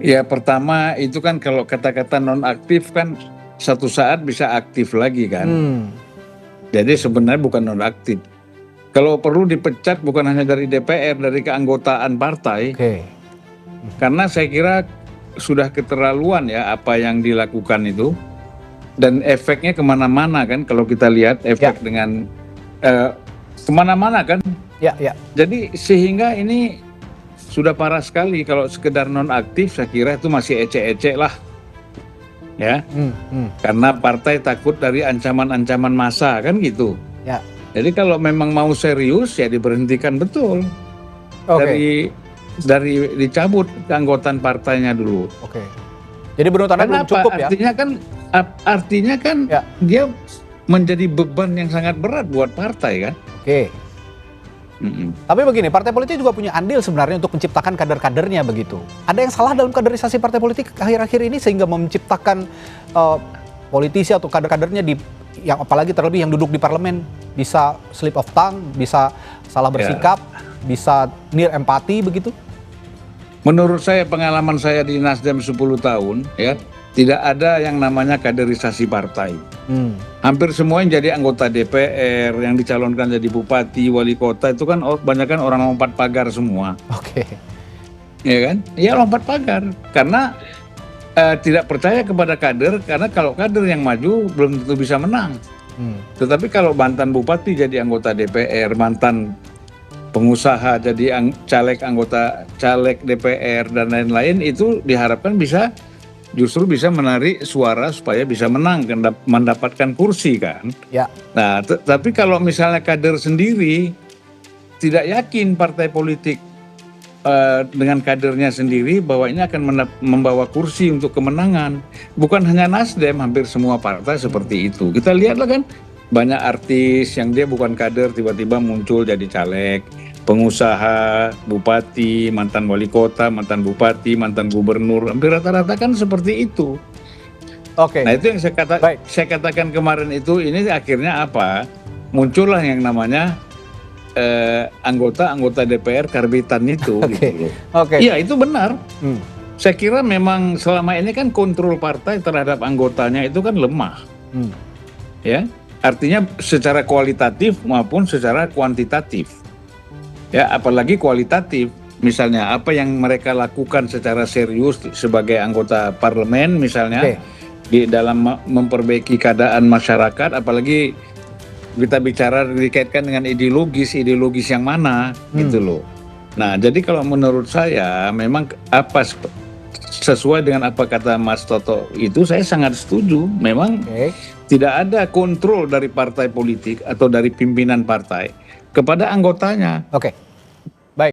Ya pertama itu kan kalau kata-kata nonaktif kan satu saat bisa aktif lagi kan. Jadi sebenarnya bukan nonaktif. Kalau perlu dipecat bukan hanya dari DPR, dari keanggotaan partai. Karena saya kira sudah keterlaluan ya apa yang dilakukan itu. Dan efeknya kemana-mana kan kalau kita lihat efek dengan kemana-mana kan. Jadi sehingga ini sudah parah sekali. Kalau sekedar nonaktif saya kira itu masih ecek-ecek lah. Ya, karena partai takut dari ancaman-ancaman massa kan gitu. Jadi kalau memang mau serius ya diberhentikan betul. Dari dicabut keanggotaan partainya dulu. Jadi menurut Anda belum cukup ya? Artinya kan dia menjadi beban yang sangat berat buat partai kan. Tapi begini, partai politik juga punya andil sebenarnya untuk menciptakan kader-kadernya begitu. Ada yang salah dalam kaderisasi partai politik akhir-akhir ini sehingga menciptakan politisi atau kader-kadernya yang apalagi terlebih yang duduk di parlemen bisa slip of tongue, bisa salah bersikap, bisa near empati begitu? Menurut saya, pengalaman saya di Nasdem 10 tahun ya, tidak ada yang namanya kaderisasi partai. Hampir semua yang jadi anggota DPR, yang dicalonkan jadi bupati, wali kota itu kan banyak kan orang lompat pagar semua. Ya kan? Ya lompat pagar karena tidak percaya kepada kader, karena kalau kader yang maju belum tentu bisa menang. Tetapi kalau mantan bupati jadi anggota DPR, mantan pengusaha jadi caleg DPR dan lain-lain, itu diharapkan justru bisa menarik suara supaya bisa menang, mendapatkan kursi kan. Nah, tapi kalau misalnya kader sendiri tidak yakin partai politik dengan kadernya sendiri bahwa ini akan membawa kursi untuk kemenangan. Bukan hanya Nasdem, hampir semua partai seperti itu. Kita lihatlah kan, banyak artis yang dia bukan kader tiba-tiba muncul jadi caleg, pengusaha, bupati, mantan wali kota, mantan bupati, mantan gubernur, hampir rata-rata kan seperti itu. Nah itu yang saya katakan kemarin itu, ini akhirnya apa? Muncullah yang namanya anggota DPR karbitan itu. Iya itu benar. Saya kira memang selama ini kan kontrol partai terhadap anggotanya itu kan lemah. Ya, artinya secara kualitatif maupun secara kuantitatif. Ya, apalagi kualitatif. Misalnya apa yang mereka lakukan secara serius sebagai anggota parlemen misalnya di dalam memperbaiki keadaan masyarakat, apalagi kita bicara dikaitkan dengan ideologis yang mana gitu loh. Nah, jadi kalau menurut saya memang apa sesuai dengan apa kata Mas Toto itu saya sangat setuju. Memang tidak ada kontrol dari partai politik atau dari pimpinan partai kepada anggotanya.